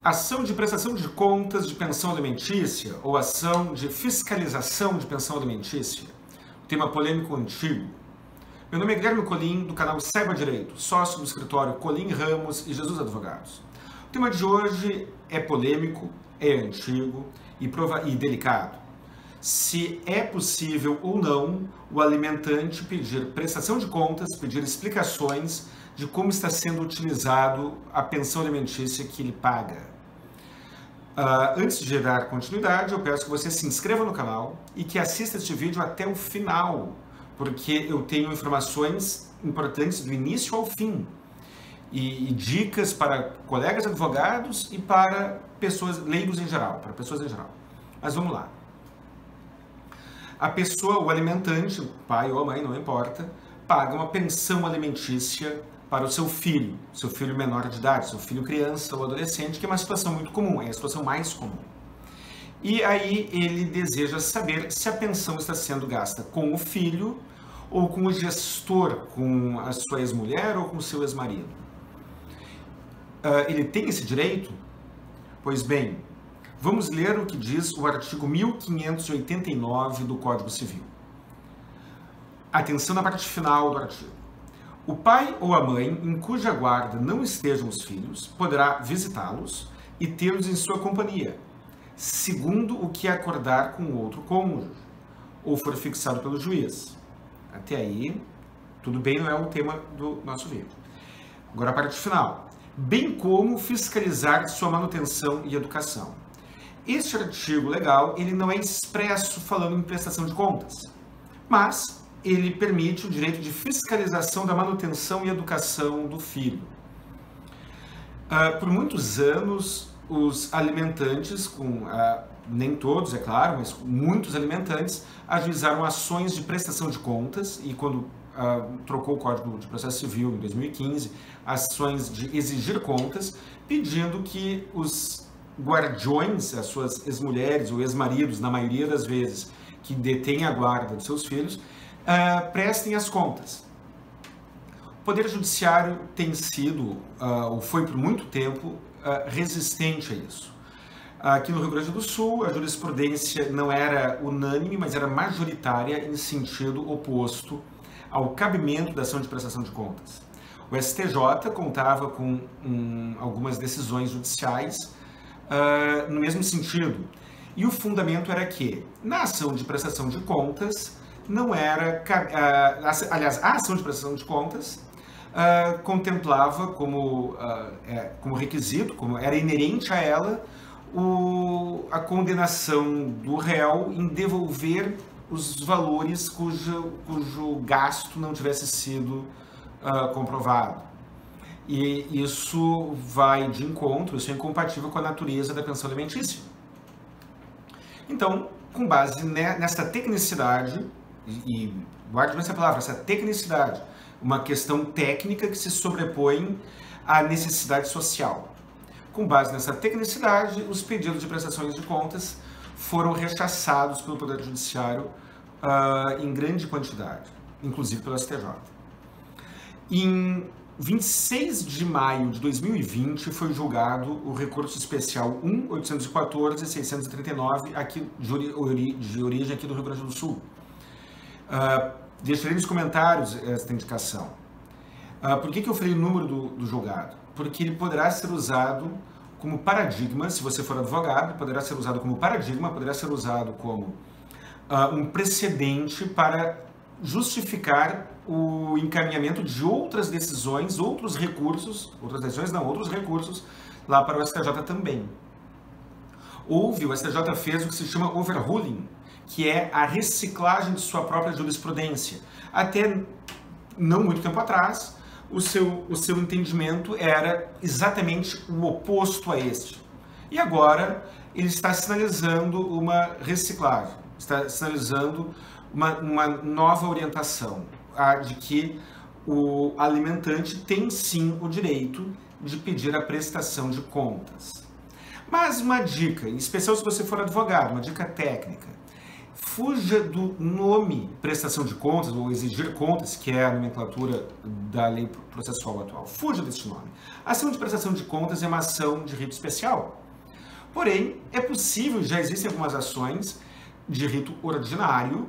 Ação de prestação de contas de pensão alimentícia ou ação de fiscalização de pensão alimentícia. Tema polêmico antigo. Meu nome é Guilherme Colim, do canal Saiba Direito, sócio do escritório Colim Ramos e Jesus Advogados. O tema de hoje é polêmico, é antigo e delicado. Se é possível ou não o alimentante pedir prestação de contas, pedir explicações de como está sendo utilizado a pensão alimentícia que ele paga. Antes de dar continuidade, eu peço que você se inscreva no canal e que assista este vídeo até o final, porque eu tenho informações importantes do início ao fim e dicas para colegas advogados e para pessoas leigos em geral, para pessoas em geral. Mas vamos lá. A pessoa, o alimentante, o pai ou a mãe, não importa, paga uma pensão alimentícia para o seu filho menor de idade, seu filho criança ou adolescente, que é uma situação muito comum, é a situação mais comum. E aí ele deseja saber se a pensão está sendo gasta com o filho ou com o gestor, com a sua ex-mulher ou com o seu ex-marido. Ele tem esse direito? Pois bem, vamos ler o que diz o artigo 1589 do Código Civil. Atenção na parte final do artigo. O pai ou a mãe, em cuja guarda não estejam os filhos, poderá visitá-los e tê-los em sua companhia, segundo o que acordar com o outro cônjuge, ou for fixado pelo juiz. Até aí, tudo bem, não é o tema do nosso vídeo. Agora a parte final. Bem como fiscalizar sua manutenção e educação. Este artigo legal, ele não é expresso falando em prestação de contas, mas ele permite o direito de fiscalização da manutenção e educação do filho. Por muitos anos, os alimentantes, nem todos, é claro, mas muitos alimentantes, ajuizaram ações de prestação de contas e quando trocou o Código de Processo Civil em 2015, ações de exigir contas, pedindo que os guardiões, as suas ex-mulheres ou ex-maridos, na maioria das vezes, que detêm a guarda dos seus filhos, prestem as contas. O Poder Judiciário tem sido, ou foi por muito tempo, resistente a isso. Aqui no Rio Grande do Sul, a jurisprudência não era unânime, mas era majoritária em sentido oposto ao cabimento da ação de prestação de contas. O STJ contava com algumas decisões judiciais no mesmo sentido. E o fundamento era que, na ação de prestação de contas, não era... aliás, a ação de prestação de contas contemplava como requisito, como era inerente a ela, a condenação do réu em devolver os valores cujo gasto não tivesse sido comprovado. E isso vai de encontro, isso é incompatível com a natureza da pensão alimentícia. Então, com base nessa tecnicidade, e guarde essa palavra, essa tecnicidade, uma questão técnica que se sobrepõe à necessidade social. Com base nessa tecnicidade, os pedidos de prestações de contas foram rechaçados pelo Poder Judiciário em grande quantidade, inclusive pelo STJ. Em 26 de maio de 2020 foi julgado o recurso especial 1.814.639, aqui de origem aqui do Rio Grande do Sul. Deixarei nos comentários esta indicação. Por que eu falei o número do julgado? Porque ele poderá ser usado como paradigma, se você for advogado, poderá ser usado como paradigma, poderá ser usado como um precedente para justificar o encaminhamento de outras decisões, outros recursos lá para o STJ também. O STJ fez o que se chama overruling, que é a reciclagem de sua própria jurisprudência. Até não muito tempo atrás, o seu entendimento era exatamente o oposto a este. E agora ele está sinalizando uma reciclagem, está sinalizando uma nova orientação, de que o alimentante tem sim o direito de pedir a prestação de contas. Mas uma dica, em especial se você for advogado, uma dica técnica, fuja do nome prestação de contas ou exigir contas, que é a nomenclatura da lei processual atual. Fuja desse nome. A ação de prestação de contas é uma ação de rito especial. Porém, é possível, já existem algumas ações de rito ordinário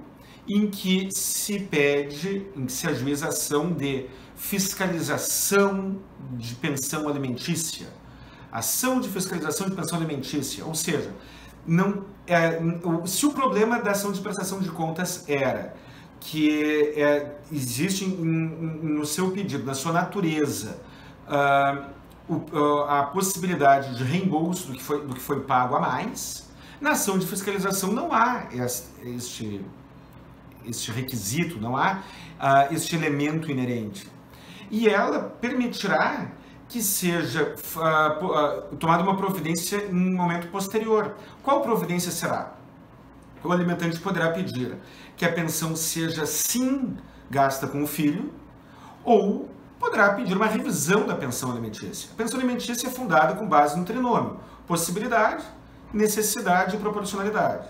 em que se pede, em que se ajuiza a ação de fiscalização de pensão alimentícia. Ação de fiscalização de pensão alimentícia, ou seja, se o problema da ação de prestação de contas era que existe no seu pedido, na sua natureza, a possibilidade de reembolso do que foi pago a mais, na ação de fiscalização não há este requisito, não há este elemento inerente. E ela permitirá que seja tomada uma providência em um momento posterior. Qual providência será? O alimentante poderá pedir que a pensão seja, sim, gasta com o filho, ou poderá pedir uma revisão da pensão alimentícia. A pensão alimentícia é fundada com base no trinômio: possibilidade, necessidade e proporcionalidade.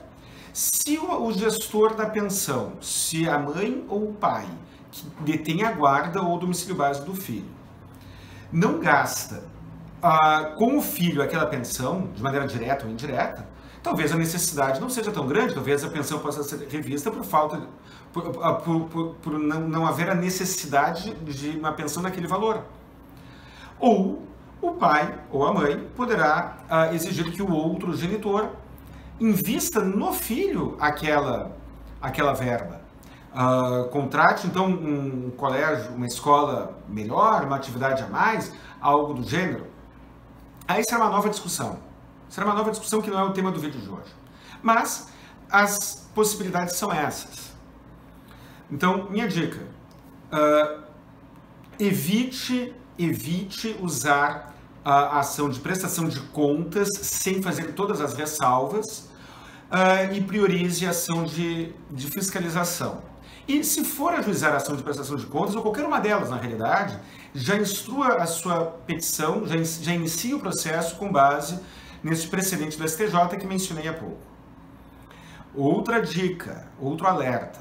Se o gestor da pensão, se a mãe ou o pai, que detém a guarda ou domicílio base do filho, não gasta com o filho aquela pensão, de maneira direta ou indireta, talvez a necessidade não seja tão grande, talvez a pensão possa ser revista por não haver a necessidade de uma pensão naquele valor. Ou o pai ou a mãe poderá exigir que o outro genitor invista no filho aquela verba. Contrate, então, um colégio, uma escola melhor, uma atividade a mais, algo do gênero. Aí será uma nova discussão. Será uma nova discussão que não é o tema do vídeo de hoje. Mas as possibilidades são essas. Então, minha dica, evite usar a ação de prestação de contas sem fazer todas as ressalvas e priorize a ação de fiscalização. E se for ajuizar a ação de prestação de contas, ou qualquer uma delas, na realidade, já instrua a sua petição, já inicie o processo com base nesse precedente do STJ que mencionei há pouco. Outra dica, outro alerta.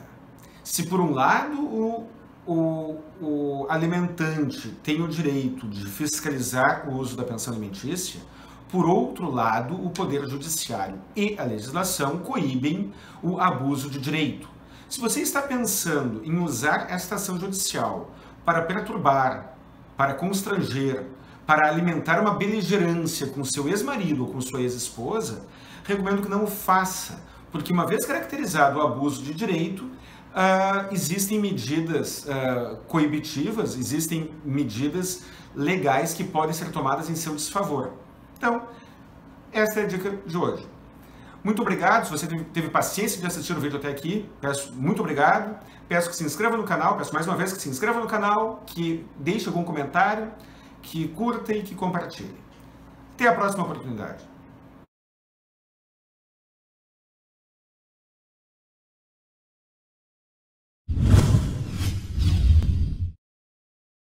Se por um lado o alimentante tem o direito de fiscalizar o uso da pensão alimentícia, por outro lado, o Poder Judiciário e a legislação coíbem o abuso de direito. Se você está pensando em usar esta ação judicial para perturbar, para constranger, para alimentar uma beligerância com seu ex-marido ou com sua ex-esposa, recomendo que não o faça, porque uma vez caracterizado o abuso de direito, existem medidas coibitivas, existem medidas legais que podem ser tomadas em seu desfavor. Então, esta é a dica de hoje. Muito obrigado, se você teve paciência de assistir o vídeo até aqui, peço muito obrigado. Peço que se inscreva no canal, peço mais uma vez que se inscreva no canal, que deixe algum comentário, que curta e que compartilhe. Até a próxima oportunidade.